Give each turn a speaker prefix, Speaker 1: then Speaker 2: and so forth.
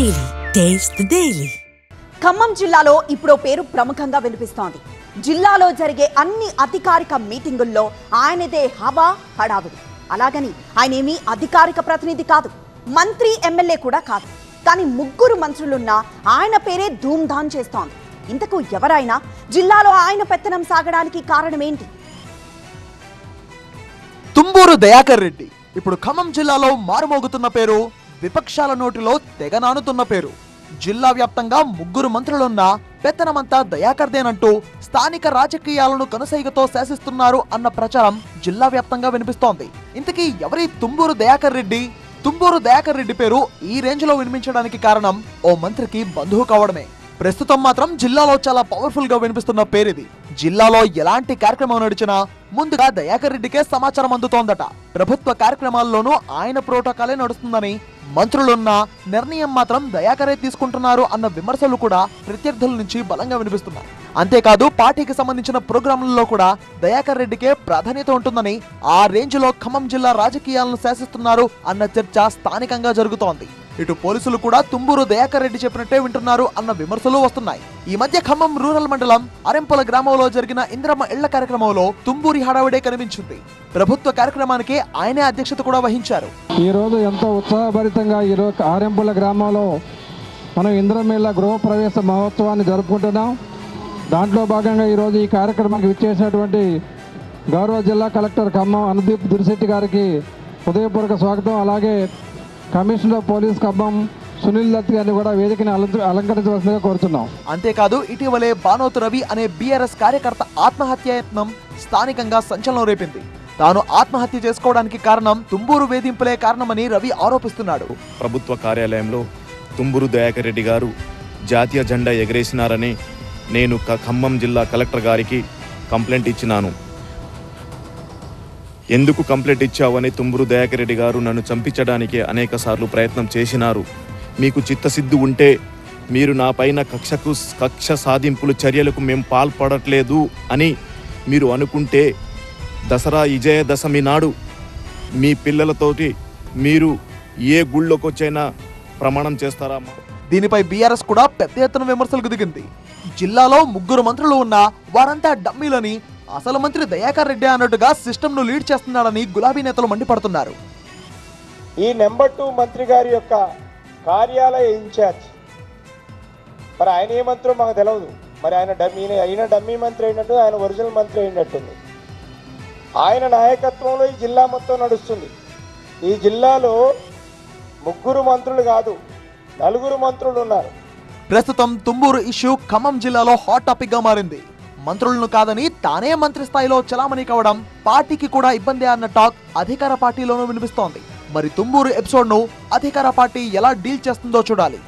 Speaker 1: Daily taste the daily.
Speaker 2: Khammam జిల్లాలో ఇప్పుడు పేరు ప్రముఖంగా వినిపిస్తోంది. జిల్లాలో జరిగే అన్ని అధికారిక మీటింగుల్లో ఆయనదే హవా హడావిడి. అలాగని ఆయనేమీ అధికారిక ప్రతినిధి కాదు, మంత్రి ఎమ్మెల్యే కూడా కాదు. కానీ ముగ్గురు మంత్రులున్నా ఆయన పేరే ధూమ్ధామ్ చేస్తోంది. ఇంతకు ఎవరైనా జిల్లాలో ఆయన పెత్తనం సాగడానికి కారణమేంటి?
Speaker 3: తుంబూరు దయాకర్ రెడ్డి ఇప్పుడు ఖమ్మం జిల్లాలో మారుమోగుతున్న పేరు, విపక్షాల నోటిలో తెగనానుతున్న పేరు. జిల్లా వ్యాప్తంగా ముగ్గురు మంత్రులున్నా పెత్తనమంతా దయాకర్దేనంటూ స్థానిక రాజకీయాలను కనుసైగతో శాసిస్తున్నారు అన్న ప్రచారం జిల్లా వ్యాప్తంగా వినిపిస్తోంది. ఇంతకీ ఎవరి తుంబూరు దయాకర్ రెడ్డి? తుంబూరు దయాకర్ రెడ్డి పేరు ఈ రేంజ్ లో వినిపించడానికి కారణం ఓ మంత్రికి బంధువు కావడమే. ప్రస్తుతం మాత్రం జిల్లాలో చాలా పవర్ఫుల్ గా వినిపిస్తున్న పేరిది. జిల్లాలో ఎలాంటి కార్యక్రమం నడిచినా ముందుగా దయాకర్ రెడ్డికే సమాచారం అందుతోందట. ప్రభుత్వ కార్యక్రమాల్లోనూ ఆయన ప్రోటోకాలే నడుస్తుందని, మంత్రులున్న నిర్ణయం మాత్రం దయాకరే తీసుకుంటున్నారు అన్న విమర్శలు కూడా ప్రత్యర్థుల నుంచి బలంగా వినిపిస్తున్నాయి. అంతేకాదు పార్టీకి సంబంధించిన ప్రోగ్రాంలలో కూడా దయాకర్ రెడ్డికే ప్రాధాన్యత ఉంటుందని, ఆ రేంజ్ లో ఖమ్మం జిల్లా రాజకీయాలను శాసిస్తున్నారు అన్న చర్చ స్థానికంగా జరుగుతోంది. ఇటు పోలీసులు కూడా తుంబూరు దయాకర్ రెడ్డి చెప్పినట్టే వింటున్నారు అన్న విమర్శలు వస్తున్నాయి. ఈ మధ్య ఖమ్మం రూరల్ మండలం అరెంపల గ్రామంలో జరిగిన ఇంద్రమ్మ ఇళ్ల కార్యక్రమంలో తుంబూరి హడావిడే కనిపించింది. ప్రభుత్వ కార్యక్రమానికి ఆయనే అధ్యక్షత కూడా వహించారు.
Speaker 4: ఈ రోజు ఎంతో ఉత్సాహభరితంగా ఈరోజు ఆరెంపుల గ్రామంలో మనం ఇంద్రమ్మ ఇళ్ల గృహ ప్రవేశ మహోత్సవాన్ని జరుపుకుంటున్నాం. దాంట్లో భాగంగా ఈరోజు ఈ కార్యక్రమానికి విచ్చేసినటువంటి గౌరవ జిల్లా కలెక్టర్ ఖమ్మం అనుదీప్ దురిశెట్టి గారికి హృదయపూర్వక స్వాగతం. అలాగే కమిషనర్ పోలీస్ ఖమ్మం సునీల్ దత్ గారిని కూడా వేదికని అలంకరించవలసిందిగా కోరుతున్నాం.
Speaker 3: అంతేకాదు ఇటీవలే బానోతు రవి అనే బీఆర్ఎస్ కార్యకర్త ఆత్మహత్యాయత్నం స్థానికంగా సంచలనం రేపింది. తాను ఆత్మహత్య చేసుకోవడానికి కారణం తుంబూరు వేధింపులే కారణమని రవి ఆరోపిస్తున్నాడు.
Speaker 5: ప్రభుత్వ కార్యాలయంలో తుంబూరు దయాకర్ రెడ్డి గారు జాతీయ జెండా ఎగరేసినారని నేను ఖమ్మం జిల్లా కలెక్టర్ గారికి కంప్లైంట్ ఇచ్చినాను. ఎందుకు కంప్లైంట్ ఇచ్చావని తుంబూరు దయాకర్ రెడ్డి గారు నన్ను చంపించడానికి అనేక సార్లు ప్రయత్నం చేసినారు. మీకు చిత్తశుద్ధి ఉంటే మీరు నా పైన కక్ష సాధింపులు చర్యలకు మేము పాల్పడట్లేదు అని మీరు అనుకుంటే దసరా విజయదశమి నాడు మీ పిల్లలతోటి మీరు ఏ గుళ్ళోకి వచ్చైనా ప్రమాణం చేస్తారా?
Speaker 3: దీనిపై బీఆర్ఎస్ కూడా పెద్ద ఎత్తున విమర్శలకు దిగింది. జిల్లాలో ముగ్గురు మంత్రులు ఉన్నా వారంతా డమ్మీలని, అసలు మంత్రి దయాకర్ రెడ్డి అన్నట్టుగా సిస్టమ్ ను లీడ్ చేస్తున్నాడని గులాబీ నేతలు మండిపడుతున్నారు.
Speaker 6: ఈ నెంబర్ 2 మంత్రి గారి యొక్క కార్యాలయ ఇన్ఛార్జ్, మరి ఆయన ఏ మంత్రో మాకు తెలియదు. మరి ఆయన డమ్మీ మంత్రి అయినట్టు, ఆయన ఒరిజినల్ మంత్రి అయినట్టుంది. ఆయన నాయకత్వంలో ఈ జిల్లా మొత్తం నడుస్తుంది. ఈ జిల్లాలో ముగ్గురు మంత్రులు కాదు, 4 మంత్రులు ఉన్నారు.
Speaker 3: ప్రస్తుతం తుంబూరు ఇష్యూ ఖమ్మం జిల్లాలో హాట్ టాపిక్ గా మారింది. మంత్రులను కాదని తానే మంత్రి స్థాయిలో చలామణి కావడం పార్టీకి కూడా ఇబ్బంది అన్న టాక్ అధికార పార్టీలోనూ వినిపిస్తోంది. మరి తుంబూరు ఎపిసోడ్ ను అధికార పార్టీ ఎలా డీల్ చేస్తుందో చూడాలి.